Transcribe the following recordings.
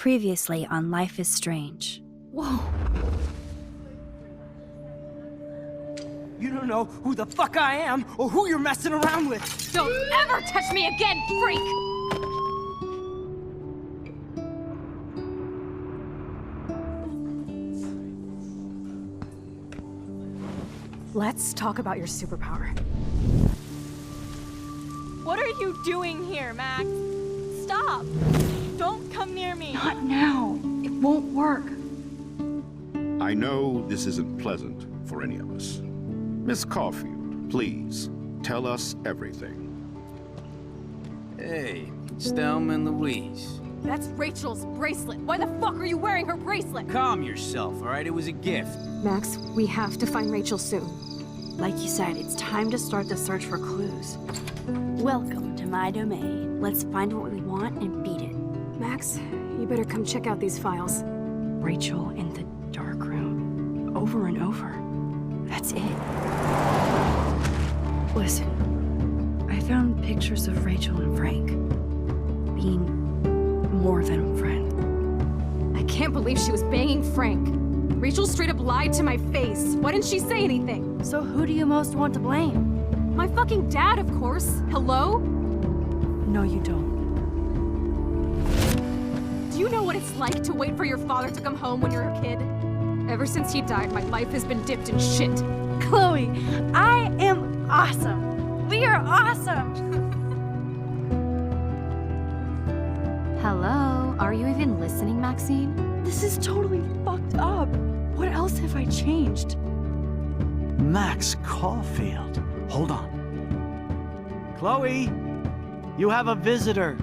Previously on Life is Strange. Whoa. You don't know who the fuck I am or who you're messing around with. Don't ever touch me again, freak! Let's talk about your superpower. What are you doing here, Max? Stop! Don't come near me! Not now. It won't work. I know this isn't pleasant for any of us. Miss Caulfield, please, tell us everything. Hey, it's Thelma and Louise. That's Rachel's bracelet. Why the fuck are you wearing her bracelet? Calm yourself, all right? It was a gift. Max, we have to find Rachel soon. Like you said, it's time to start the search for clues. Welcome to my domain. Let's find what we want and beat it. Max, you better come check out these files. Rachel in the dark room. Over and over. That's it. Listen, I found pictures of Rachel and Frank being more than a friend. I can't believe she was banging Frank. Rachel straight up lied to my face. Why didn't she say anything? So who do you most want to blame? My fucking dad, of course. Hello? No, you don't. Do you know what it's like to wait for your father to come home when you're a kid? Ever since he died, my life has been dipped in shit. Chloe, I am awesome. We are awesome. Hello? Are you even listening, Maxine? This is totally fucked up. What else have I changed? Max Caulfield. Hold on. Chloe, you have a visitor.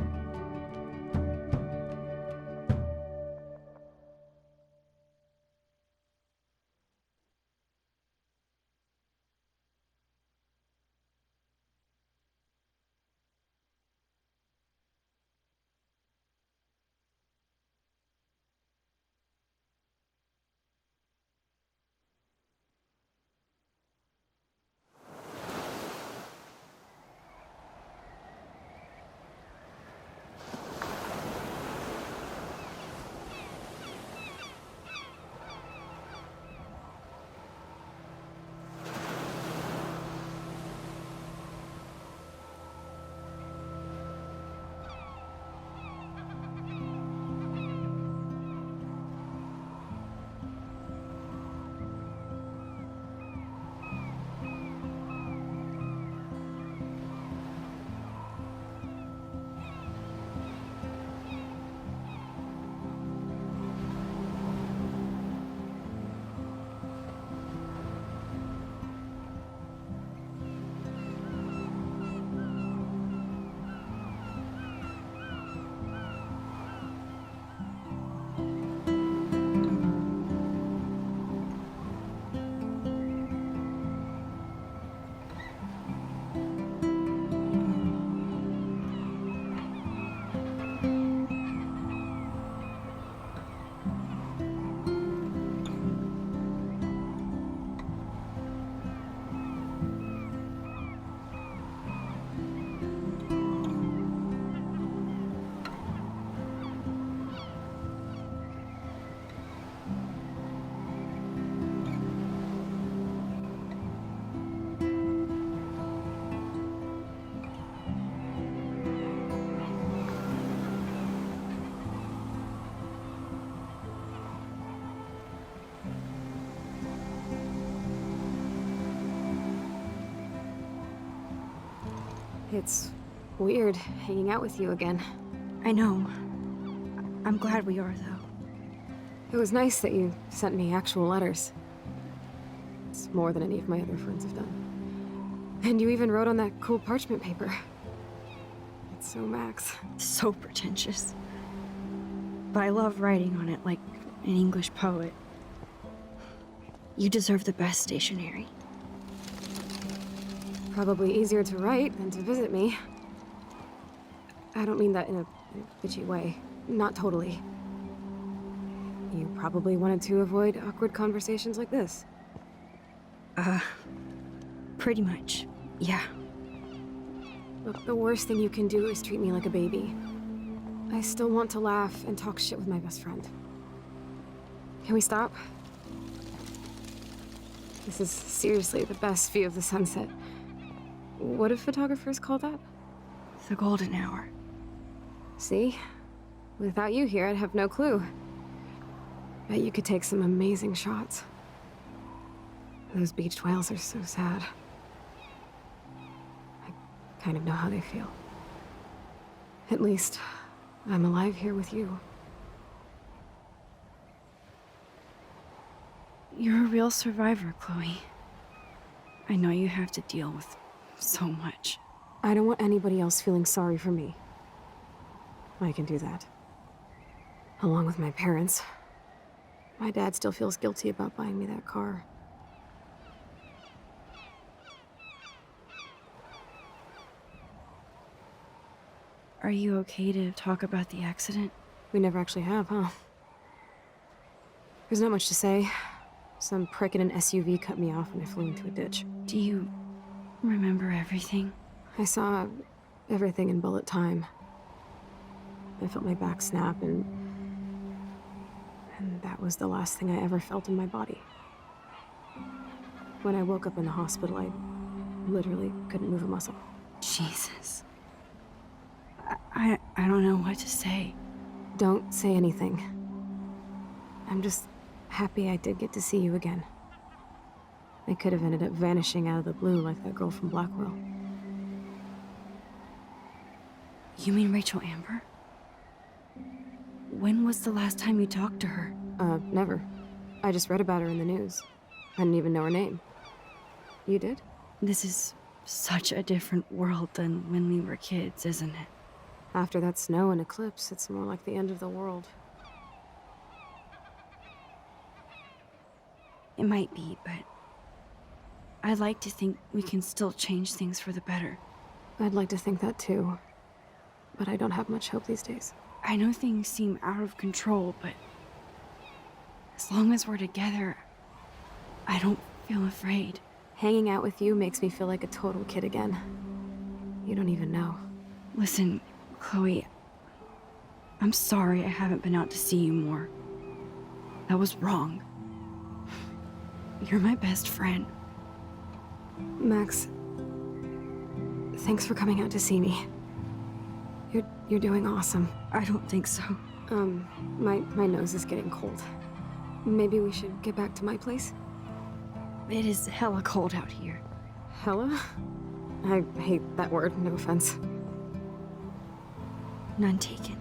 It's weird hanging out with you again. I know. I'm glad we are, though. It was nice that you sent me actual letters. It's more than any of my other friends have done. And you even wrote on that cool parchment paper. It's so Max. So pretentious. But I love writing on it like an English poet. You deserve the best stationery. Probably easier to write than to visit me. I don't mean that in a bitchy way. Not totally. You probably wanted to avoid awkward conversations like this. Pretty much, yeah. Look, the worst thing you can do is treat me like a baby. I still want to laugh and talk shit with my best friend. Can we stop? This is seriously the best view of the sunset. What do photographers call that? The golden hour. See? Without you here, I'd have no clue. Bet you could take some amazing shots. Those beached whales are so sad. I kind of know how they feel. At least, I'm alive here with you. You're a real survivor, Chloe. I know you have to deal with so much. I don't want anybody else feeling sorry for me. I can do that. Along with my parents. My dad still feels guilty about buying me that car. Are you okay to talk about the accident? We never actually have, huh? There's not much to say. Some prick in an SUV cut me off when I flew into a ditch. Do you remember everything? I saw everything in bullet time. I felt my back snap, and that was the last thing I ever felt in my body. When I woke up in the hospital, I literally couldn't move a muscle. Jesus. I don't know what to say. Don't say anything. I'm just happy I did get to see you again. I could have ended up vanishing out of the blue like that girl from Blackwell. You mean Rachel Amber? When was the last time you talked to her? Never. I just read about her in the news. I didn't even know her name. You did? This is such a different world than when we were kids, isn't it? After that snow and eclipse, it's more like the end of the world. It might be, but I'd like to think we can still change things for the better. I'd like to think that too. But I don't have much hope these days. I know things seem out of control, but as long as we're together, I don't feel afraid. Hanging out with you makes me feel like a total kid again. You don't even know. Listen, Chloe, I'm sorry I haven't been out to see you more. That was wrong. You're my best friend. Max, thanks for coming out to see me. You're doing awesome. I don't think so. My nose is getting cold. Maybe we should get back to my place? It is hella cold out here. Hella? I hate that word, no offense. None taken.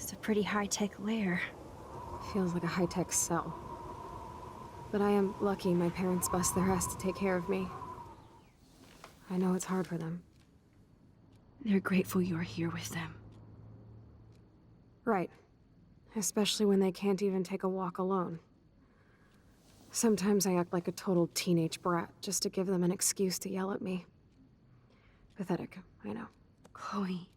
It's a pretty high-tech lair. Feels like a high-tech cell. But I am lucky my parents bust their ass to take care of me. I know it's hard for them. They're grateful you're here with them. Right. Especially when they can't even take a walk alone. Sometimes I act like a total teenage brat just to give them an excuse to yell at me. Pathetic, I know. Chloe,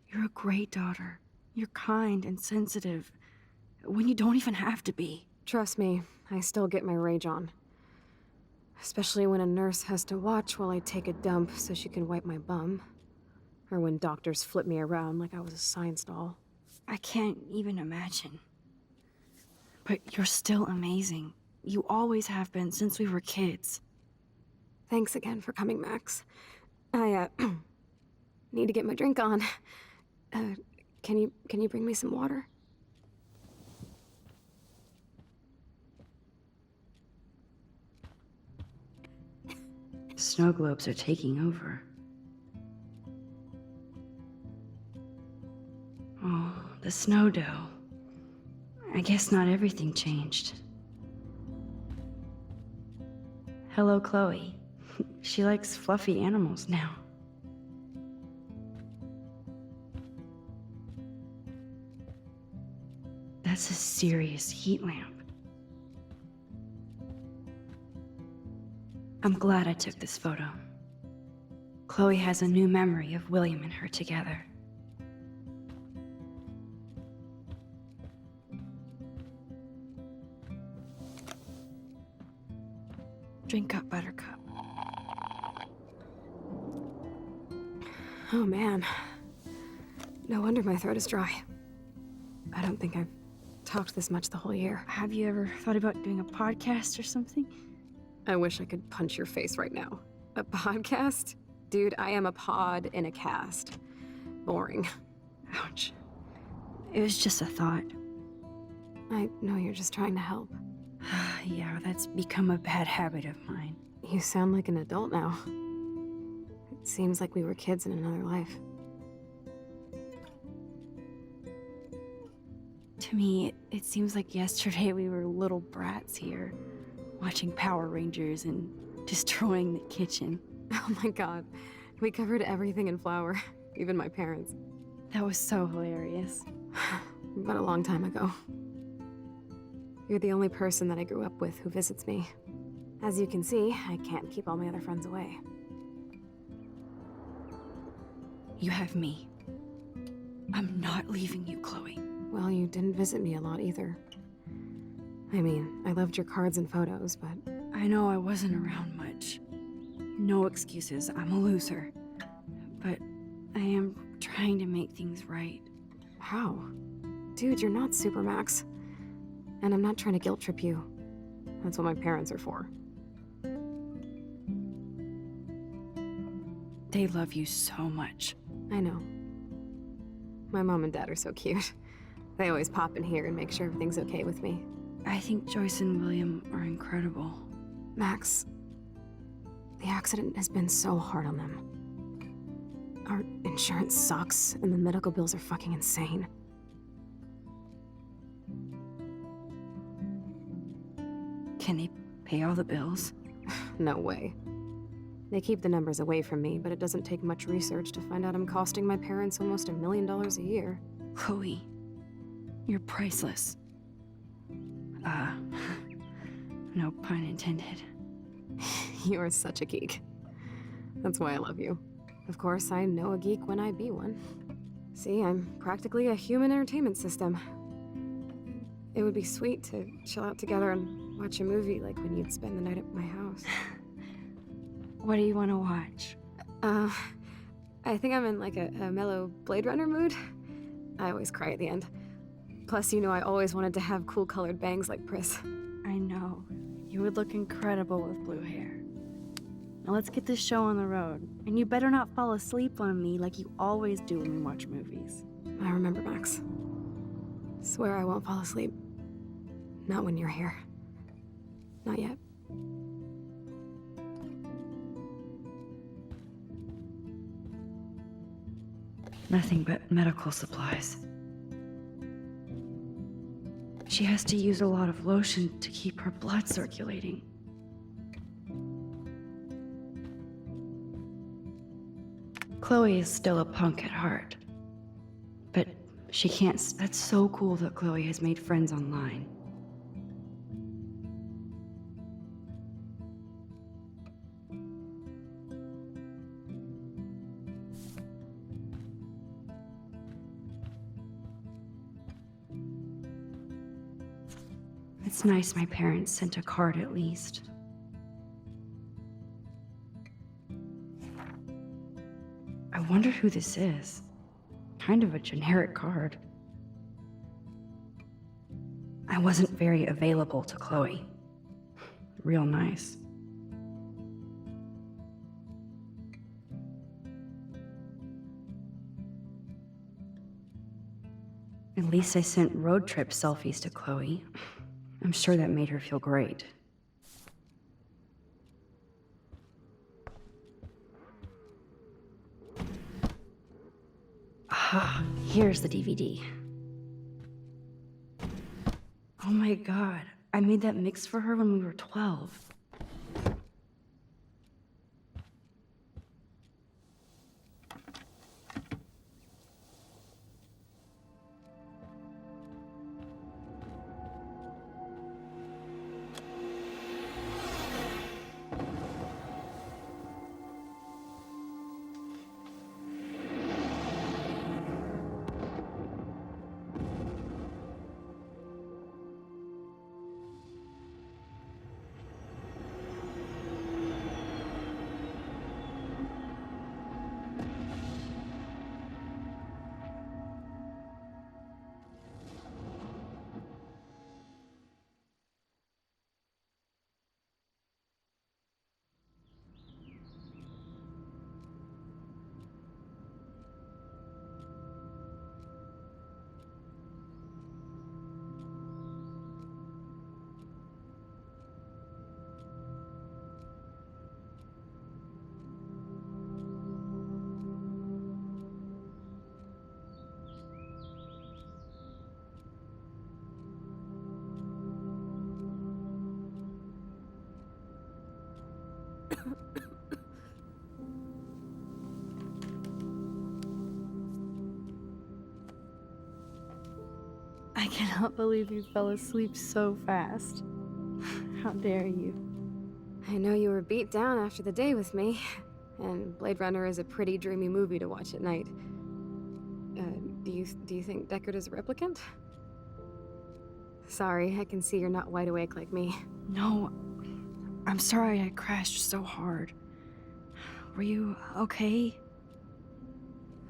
you're a great daughter. You're kind and sensitive, when you don't even have to be. Trust me, I still get my rage on. Especially when a nurse has to watch while I take a dump so she can wipe my bum. Or when doctors flip me around like I was a science doll. I can't even imagine. But you're still amazing. You always have been since we were kids. Thanks again for coming, Max. Need to get my drink on. Can you bring me some water? Snow globes are taking over. Oh, the snow dough. I guess not everything changed. Hello, Chloe. She likes fluffy animals now. That's a serious heat lamp. I'm glad I took this photo. Chloe has a new memory of William and her together. Drink up, Buttercup. Oh man. No wonder my throat is dry. I don't think I've talked this much the whole year. Have you ever thought about doing a podcast or something? I wish I could punch your face right now. A podcast? Dude, I am a pod in a cast. Boring. Ouch. It was just a thought. I know you're just trying to help. Yeah, that's become a bad habit of mine. You sound like an adult now. It seems like we were kids in another life. To me, it seems like yesterday we were little brats here, watching Power Rangers and destroying the kitchen. Oh my god. We covered everything in flour. Even my parents. That was so hilarious. But a long time ago. You're the only person that I grew up with who visits me. As you can see, I can't keep all my other friends away. You have me. I'm not leaving you, Chloe. Well, you didn't visit me a lot either. I mean, I loved your cards and photos, but... I know I wasn't around much. No excuses, I'm a loser. But I am trying to make things right. How? Dude, you're not Supermax. And I'm not trying to guilt trip you. That's what my parents are for. They love you so much. I know. My mom and dad are so cute. They always pop in here and make sure everything's okay with me. I think Joyce and William are incredible. Max, the accident has been so hard on them. Our insurance sucks, and the medical bills are fucking insane. Can they pay all the bills? No way. They keep the numbers away from me, but it doesn't take much research to find out I'm costing my parents almost $1 million a year. Chloe, you're priceless. No pun intended. You are such a geek. That's why I love you. Of course, I know a geek when I be one. See, I'm practically a human entertainment system. It would be sweet to chill out together and watch a movie like when you'd spend the night at my house. What do you want to watch? I think I'm in like a mellow Blade Runner mood. I always cry at the end. Plus, you know I always wanted to have cool colored bangs like Pris. I know. You would look incredible with blue hair. Now let's get this show on the road. And you better not fall asleep on me like you always do when we watch movies. I remember, Max. Swear I won't fall asleep. Not when you're here. Not yet. Nothing but medical supplies. She has to use a lot of lotion to keep her blood circulating. Chloe is still a punk at heart. But she can't. That's so cool that Chloe has made friends online. It's nice my parents sent a card at least. I wonder who this is. Kind of a generic card. I wasn't very available to Chloe. Real nice. least I sent road trip selfies to Chloe. I'm sure that made her feel great. Ah, here's the DVD. Oh my god, I made that mix for her when we were 12. I cannot believe you fell asleep so fast. How dare you? I know you were beat down after the day with me, and Blade Runner is a pretty dreamy movie to watch at night. Do you think Deckard is a replicant? Sorry, I can see you're not wide awake like me. No, I'm sorry I crashed so hard. Were you okay?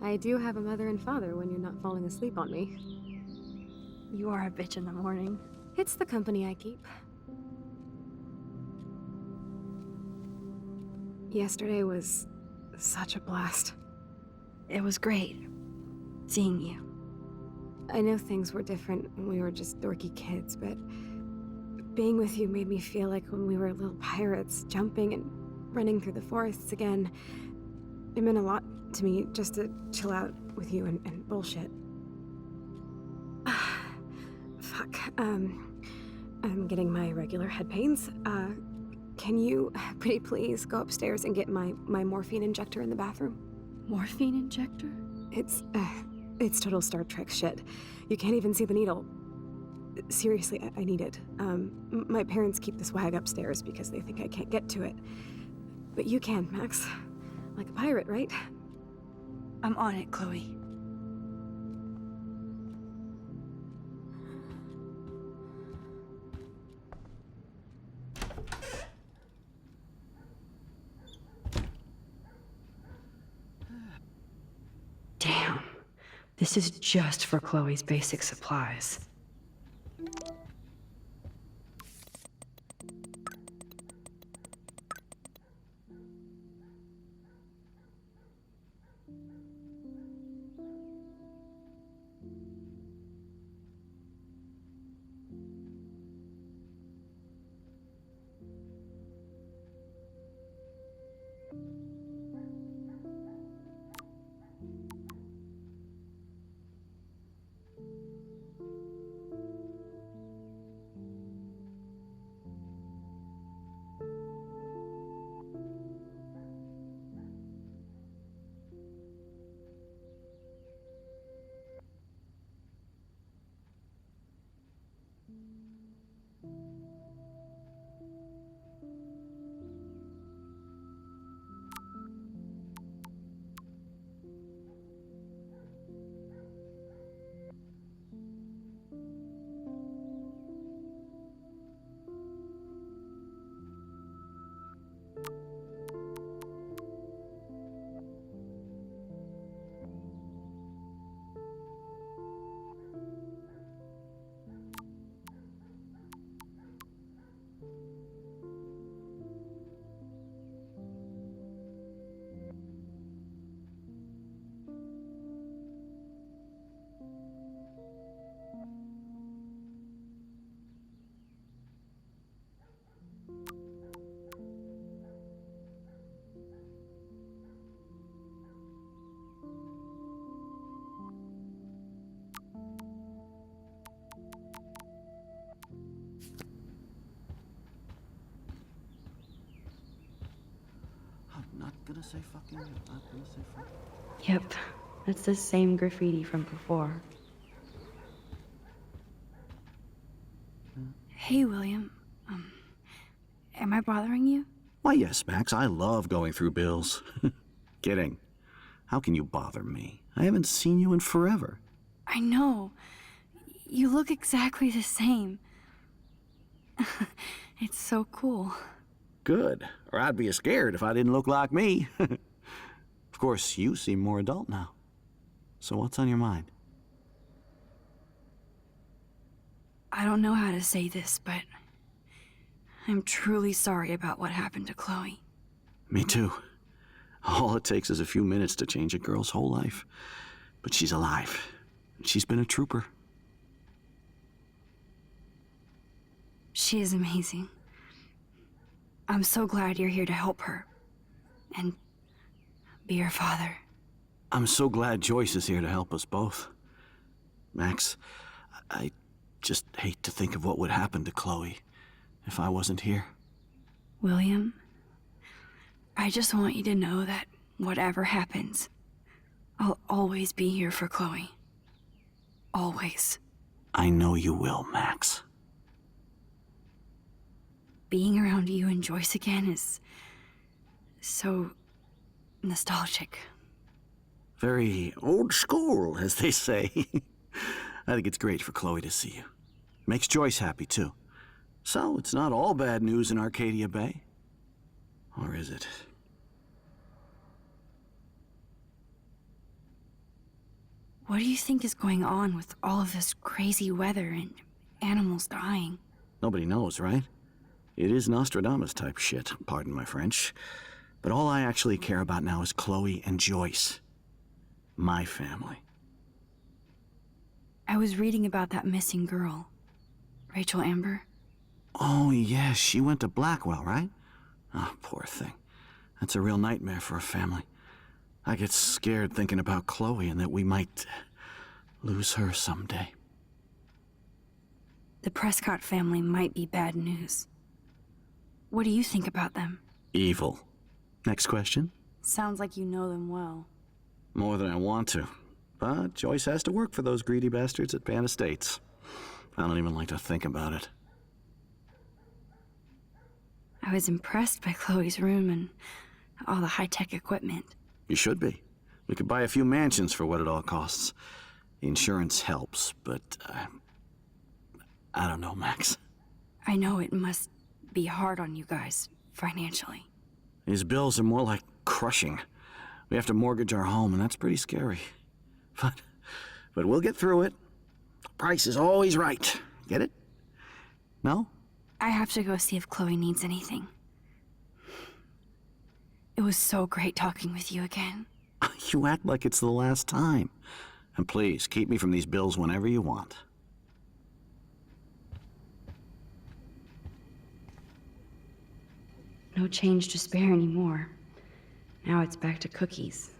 I do have a mother and father when you're not falling asleep on me. You are a bitch in the morning. It's the company I keep. Yesterday was such a blast. It was great seeing you. I know things were different when we were just dorky kids, but being with you made me feel like when we were little pirates, jumping and running through the forests again. It meant a lot to me just to chill out with you and bullshit. Fuck. I'm getting my regular head pains. Can you, pretty please, go upstairs and get my morphine injector in the bathroom? Morphine injector? It's total Star Trek shit. You can't even see the needle. Seriously, I need it. My parents keep the swag upstairs because they think I can't get to it. But you can, Max. Like a pirate, right? I'm on it, Chloe. Damn. This is just for Chloe's basic supplies. gonna say fucking you. I'm not gonna say fucking. Yep, that's the same graffiti from before. Hey, William. Am I bothering you? Why, yes, Max. I love going through bills. Kidding. How can you bother me? I haven't seen you in forever. I know. You look exactly the same. It's so cool. Good. Or I'd be scared if I didn't look like me. Of course, you seem more adult now. So what's on your mind? I don't know how to say this, but I'm truly sorry about what happened to Chloe. Me too. All it takes is a few minutes to change a girl's whole life. But she's alive. She's been a trooper. She is amazing. I'm so glad you're here to help her. And be her father. I'm so glad Joyce is here to help us both. Max, I just hate to think of what would happen to Chloe if I wasn't here. William, I just want you to know that whatever happens, I'll always be here for Chloe. Always. I know you will, Max. Being around you and Joyce again is so nostalgic. Very old school, as they say. I think it's great for Chloe to see you. Makes Joyce happy, too. So, it's not all bad news in Arcadia Bay. Or is it? What do you think is going on with all of this crazy weather and animals dying? Nobody knows, right? It is Nostradamus-type shit, pardon my French. But all I actually care about now is Chloe and Joyce. My family. I was reading about that missing girl, Rachel Amber. Oh, yeah, she went to Blackwell, right? Oh, poor thing. That's a real nightmare for a family. I get scared thinking about Chloe and that we might lose her someday. The Prescott family might be bad news. What do you think about them? Evil. Next question? Sounds like you know them well. More than I want to. But Joyce has to work for those greedy bastards at Pan Estates. I don't even like to think about it. I was impressed by Chloe's room and all the high-tech equipment. You should be. We could buy a few mansions for what it all costs. The insurance helps, but I don't know, Max. I know it must be hard on you guys, financially. These bills are more like crushing. We have to mortgage our home, and that's pretty scary. But we'll get through it. The price is always right. Get it? No? I have to go see if Chloe needs anything. It was so great talking with you again. You act like it's the last time. And please, keep me from these bills whenever you want. No change to spare anymore. Now it's back to cookies.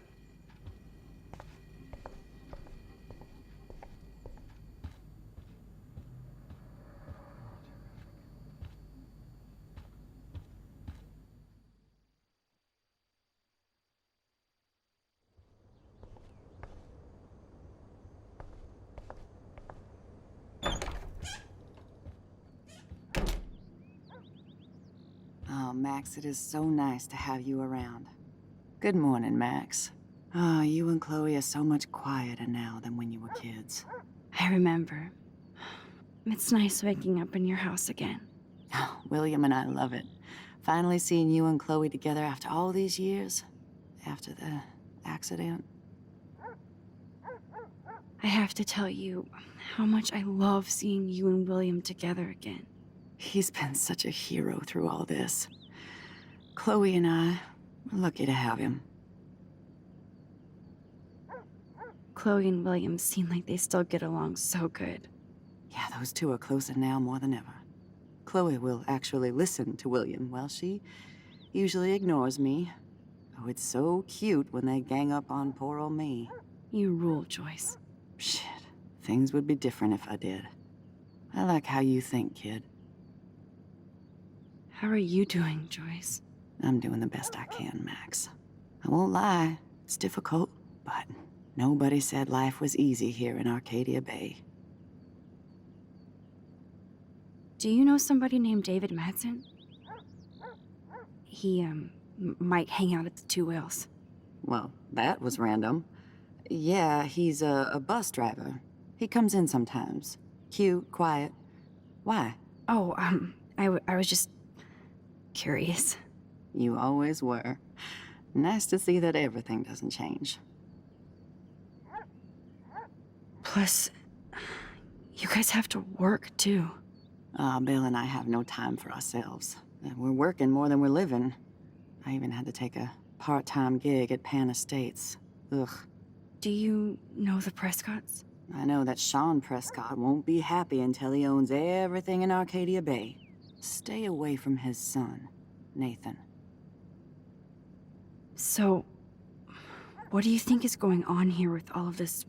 Oh, Max, it is so nice to have you around. Good morning, Max. Oh, you and Chloe are so much quieter now than when you were kids. I remember. It's nice waking up in your house again. Oh, William and I love it. Finally seeing you and Chloe together after all these years. After the accident. I have to tell you how much I love seeing you and William together again. He's been such a hero through all this. Chloe and I, we're lucky to have him. Chloe and William seem like they still get along so good. Yeah, those two are closer now more than ever. Chloe will actually listen to William, while she usually ignores me. Oh, it's so cute when they gang up on poor old me. You rule, Joyce. Shit, things would be different if I did. I like how you think, kid. How are you doing, Joyce? I'm doing the best I can, Max. I won't lie, it's difficult, but nobody said life was easy here in Arcadia Bay. Do you know somebody named David Madsen? He, might hang out at the Two Whales. Well, that was random. Yeah, he's a bus driver. He comes in sometimes. Cute, quiet. Why? Oh, I was just curious. You always were. Nice to see that everything doesn't change. Plus, you guys have to work, too. Bill and I have no time for ourselves. We're working more than we're living. I even had to take a part-time gig at Pan Estates. Ugh. Do you know the Prescotts? I know that Sean Prescott won't be happy until he owns everything in Arcadia Bay. Stay away from his son, Nathan. So, what do you think is going on here with all of this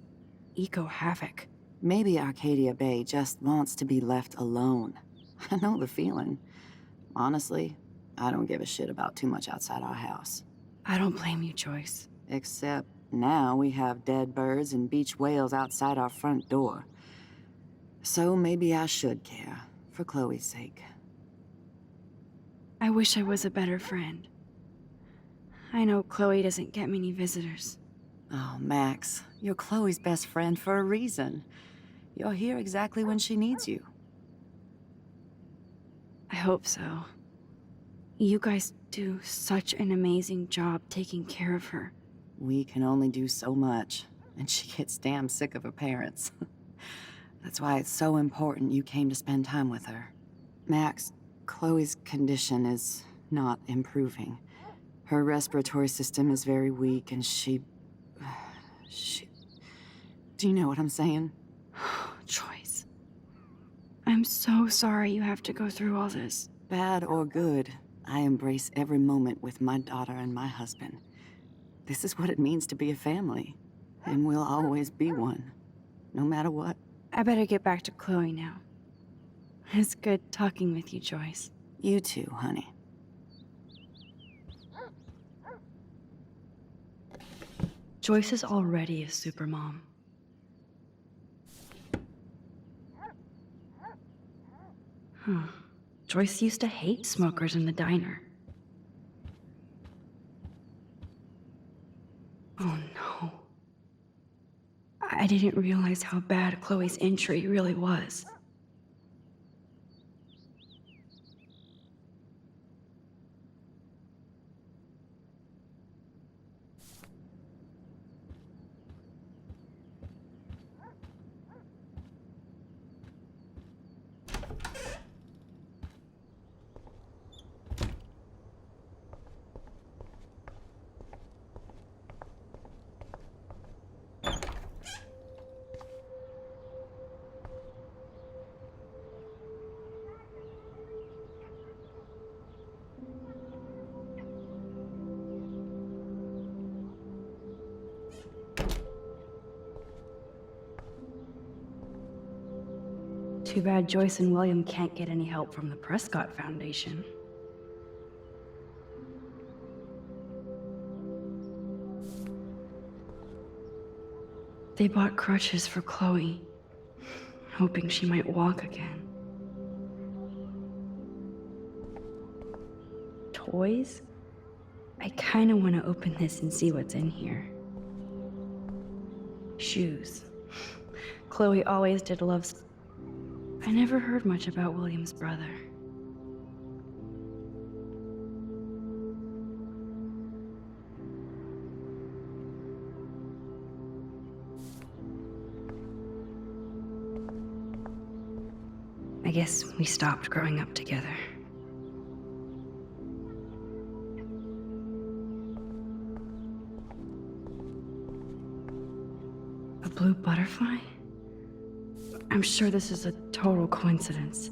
eco-havoc? Maybe Arcadia Bay just wants to be left alone. I know the feeling. Honestly, I don't give a shit about too much outside our house. I don't blame you, Joyce. Except now we have dead birds and beach whales outside our front door. So maybe I should care, for Chloe's sake. I wish I was a better friend. I know Chloe doesn't get many visitors. Oh, Max, you're Chloe's best friend for a reason. You're here exactly when she needs you. I hope so. You guys do such an amazing job taking care of her. We can only do so much, and she gets damn sick of her parents. That's why it's so important you came to spend time with her. Max, Chloe's condition is not improving. Her respiratory system is very weak, and she... Do you know what I'm saying? Joyce. I'm so sorry you have to go through all this. Bad or good, I embrace every moment with my daughter and my husband. This is what it means to be a family, and we'll always be one, no matter what. I better get back to Chloe now. It's good talking with you, Joyce. You too, honey. Joyce is already a supermom. Huh. Joyce used to hate smokers in the diner. Oh no. I didn't realize how bad Chloe's injury really was. Too bad Joyce and William can't get any help from the Prescott Foundation. They bought crutches for Chloe, hoping she might walk again. Toys? I kinda wanna open this and see what's in here. Shoes. Chloe always did love... I never heard much about William's brother. I guess we stopped growing up together. A blue butterfly? I'm sure this is a total coincidence.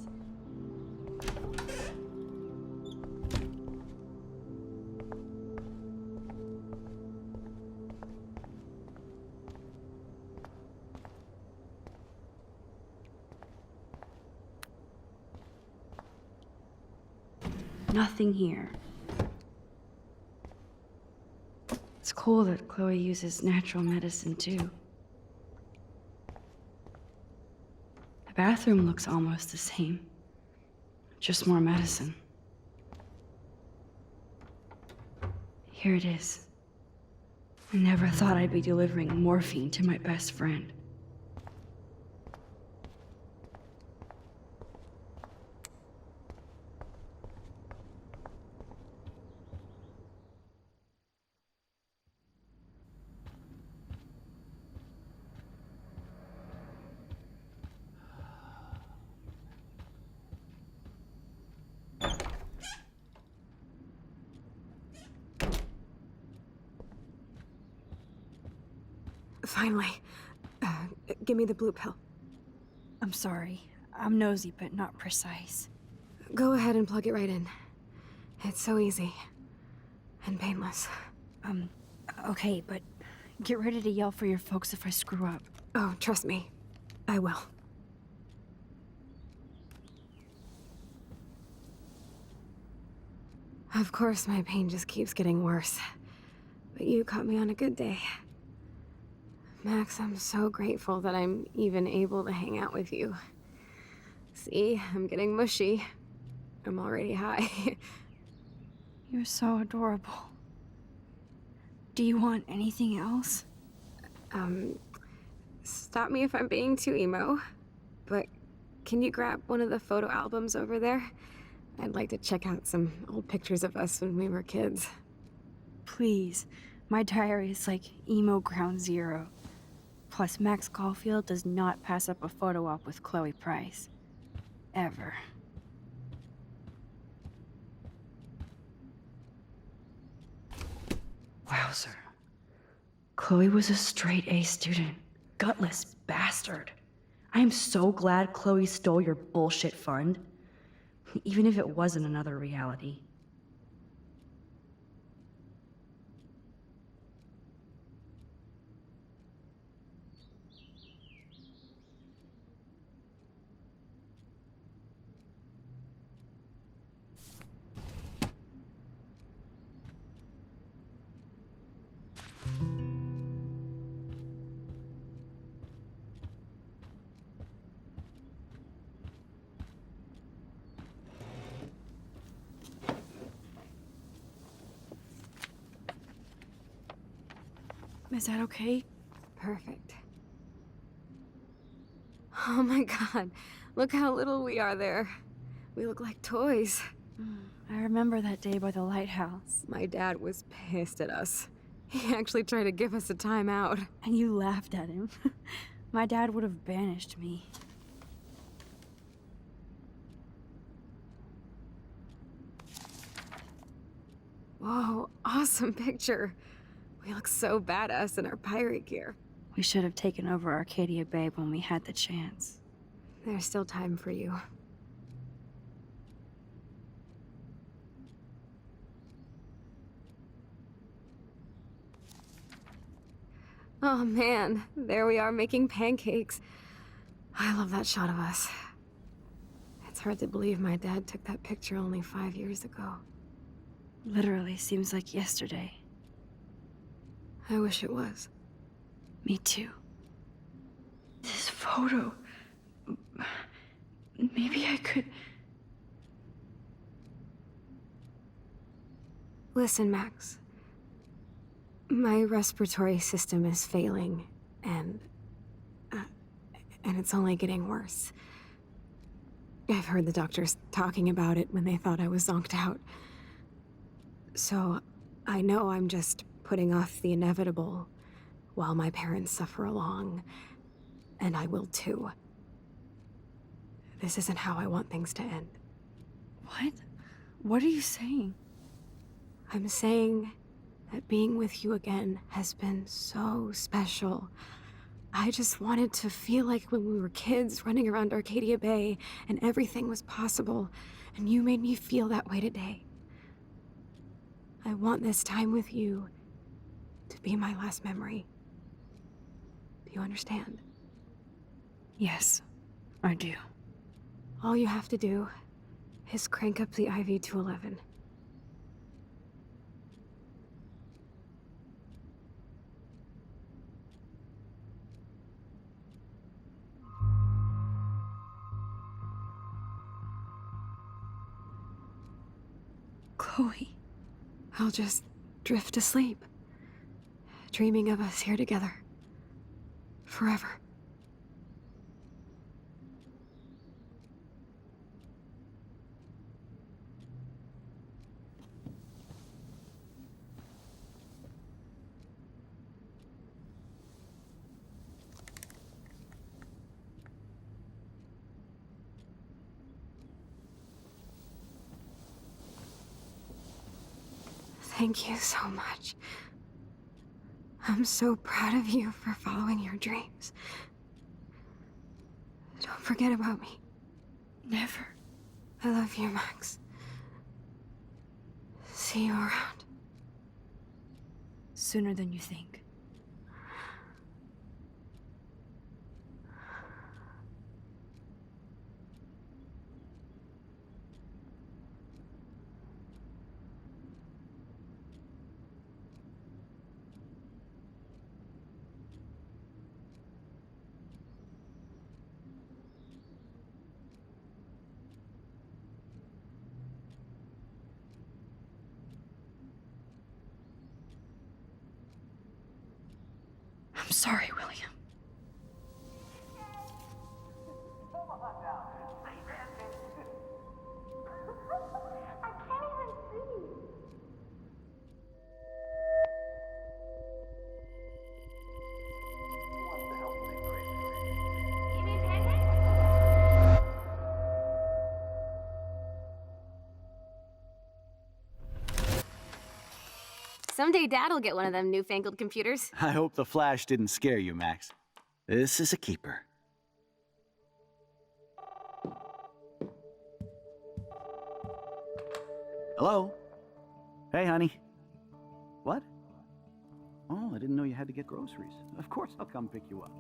Nothing here. It's cool that Chloe uses natural medicine too. The bathroom looks almost the same. Just more medicine. Here it is. I never thought I'd be delivering morphine to my best friend. Finally. Give me the blue pill. I'm sorry. I'm nosy, but not precise. Go ahead and plug it right in. It's so easy. And painless. Okay, but get ready to yell for your folks if I screw up. Oh, trust me. I will. Of course, my pain just keeps getting worse. But you caught me on a good day. Max, I'm so grateful that I'm even able to hang out with you. See, I'm getting mushy. I'm already high. You're so adorable. Do you want anything else? Stop me if I'm being too emo, but can you grab one of the photo albums over there? I'd like to check out some old pictures of us when we were kids. Please. My diary is like emo ground zero. Plus, Max Caulfield does not pass up a photo op with Chloe Price. Ever. Wowzer. Chloe was a straight A student. Gutless bastard. I am so glad Chloe stole your bullshit fund. Even if it wasn't another reality. Is that okay? Perfect. Oh my god, look how little we are there. We look like toys. I remember that day by the lighthouse. My dad was pissed at us. He actually tried to give us a timeout. And you laughed at him. My dad would have banished me. Whoa, awesome picture. We look so badass in our pirate gear. We should have taken over Arcadia Bay when we had the chance. There's still time for you. Oh man, there we are making pancakes. I love that shot of us. It's hard to believe my dad took that picture only 5 years ago. Literally seems like yesterday. I wish it was. Me too. This photo... Maybe I could... Listen, Max. My respiratory system is failing, and it's only getting worse. I've heard the doctors talking about it when they thought I was zonked out. So, I know I'm just putting off the inevitable while my parents suffer along, and I will too. This isn't how I want things to end. What? What are you saying? I'm saying that being with you again has been so special. I just wanted to feel like when we were kids running around Arcadia Bay and everything was possible, and you made me feel that way today. I want this time with you to be my last memory. Do you understand? Yes, I do. All you have to do is crank up the IV to 11. Chloe. I'll just drift to sleep, dreaming of us here together. Forever. Thank you so much. I'm so proud of you for following your dreams. Don't forget about me. Never. I love you, Max. See you around. Sooner than you think. I'm sorry, William. Someday Dad'll get one of them newfangled computers. I hope the flash didn't scare you, Max. This is a keeper. Hello? Hey, honey. What? Oh, I didn't know you had to get groceries. Of course I'll come pick you up.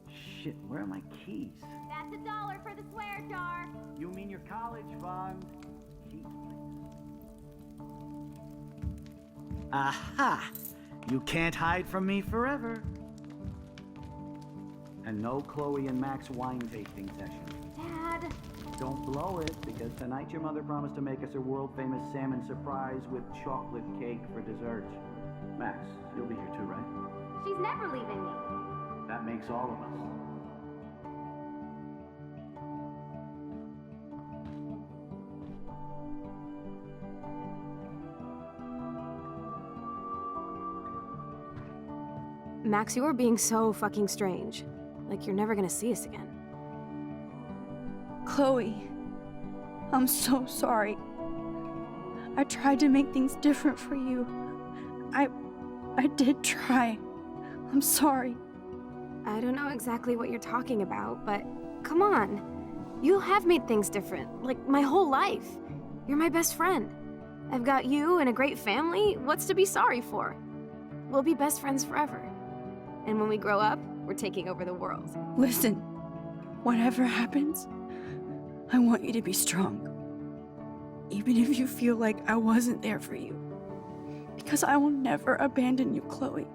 Shit, where are my keys? That's $1 for the swear jar. You mean your college fund? Keys, please. Aha! You can't hide from me forever. And no Chloe and Max wine tasting session. Dad. Don't blow it, because tonight your mother promised to make us a world-famous salmon surprise with chocolate cake for dessert. Max, you'll be here too, right? She's never leaving me. That makes all of us. Max, you are being so fucking strange. Like you're never gonna see us again. Chloe, I'm so sorry. I tried to make things different for you. I did try. I'm sorry. I don't know exactly what you're talking about, but come on. You have made things different, like my whole life. You're my best friend. I've got you and a great family. What's to be sorry for? We'll be best friends forever. And when we grow up, we're taking over the world. Listen, whatever happens, I want you to be strong. Even if you feel like I wasn't there for you. Because I will never abandon you, Chloe.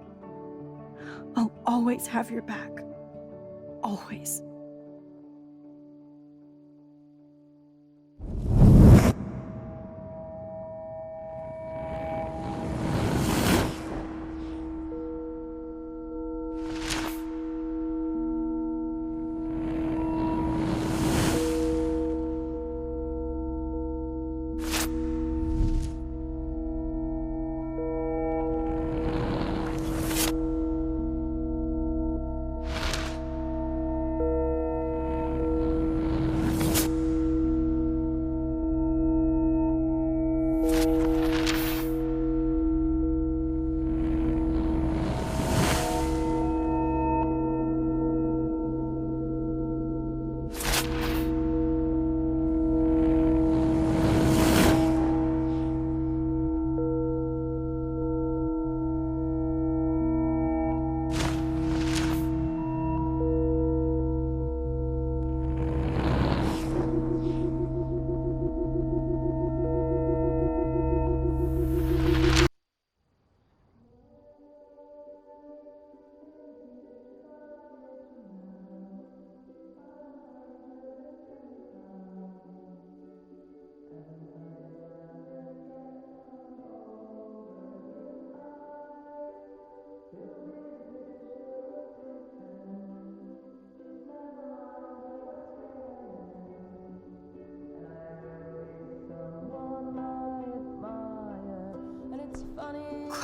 I'll always have your back. Always.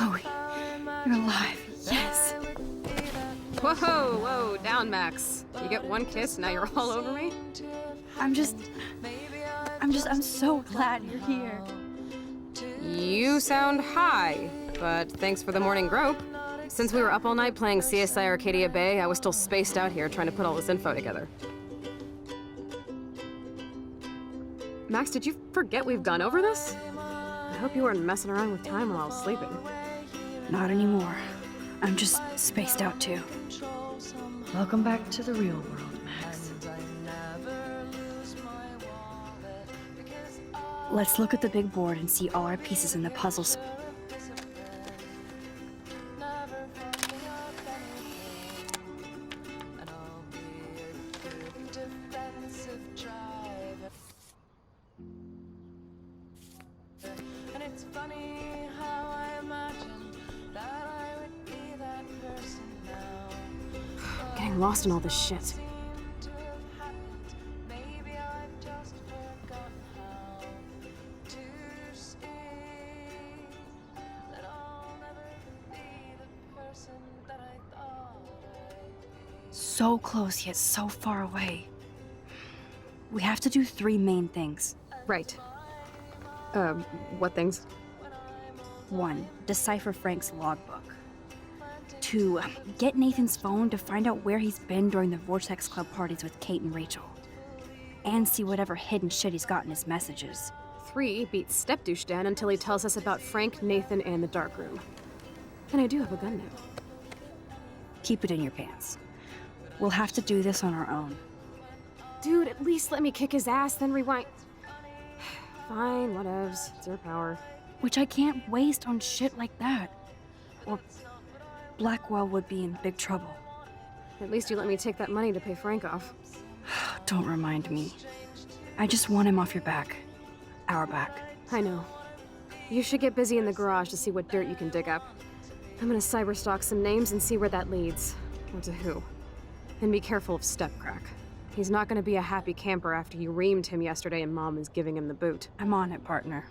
Chloe, you're alive. Yes. Whoa, whoa, down, Max. You get one kiss, now you're all over me? I'm so glad you're here. You sound high, but thanks for the morning grope. Since we were up all night playing CSI Arcadia Bay, I was still spaced out here trying to put all this info together. Max, did you forget we've gone over this? I hope you weren't messing around with time while I was sleeping. Not anymore. I'm just spaced out too. Welcome back to the real world, Max. Let's look at the big board and see all our pieces in the puzzle. Getting lost in all this shit. So close yet so far away. We have to do 3 main things. Right. What things? 1, decipher Frank's logbook. 2, get Nathan's phone to find out where he's been during the Vortex Club parties with Kate and Rachel. And see whatever hidden shit he's got in his messages. 3, beat Step-Douche Dan until he tells us about Frank, Nathan, and the dark room. And I do have a gun now. Keep it in your pants. We'll have to do this on our own. Dude, at least let me kick his ass, then rewind. Fine, whatevs. It's your power. Which I can't waste on shit like that. Or Blackwell would be in big trouble. At least you let me take that money to pay Frank off. Don't remind me. I just want him off your back. Our back. I know. You should get busy in the garage to see what dirt you can dig up. I'm gonna cyberstalk some names and see where that leads. Or to who. And be careful of Stepcrack. He's not gonna be a happy camper after you reamed him yesterday and Mom is giving him the boot. I'm on it, partner.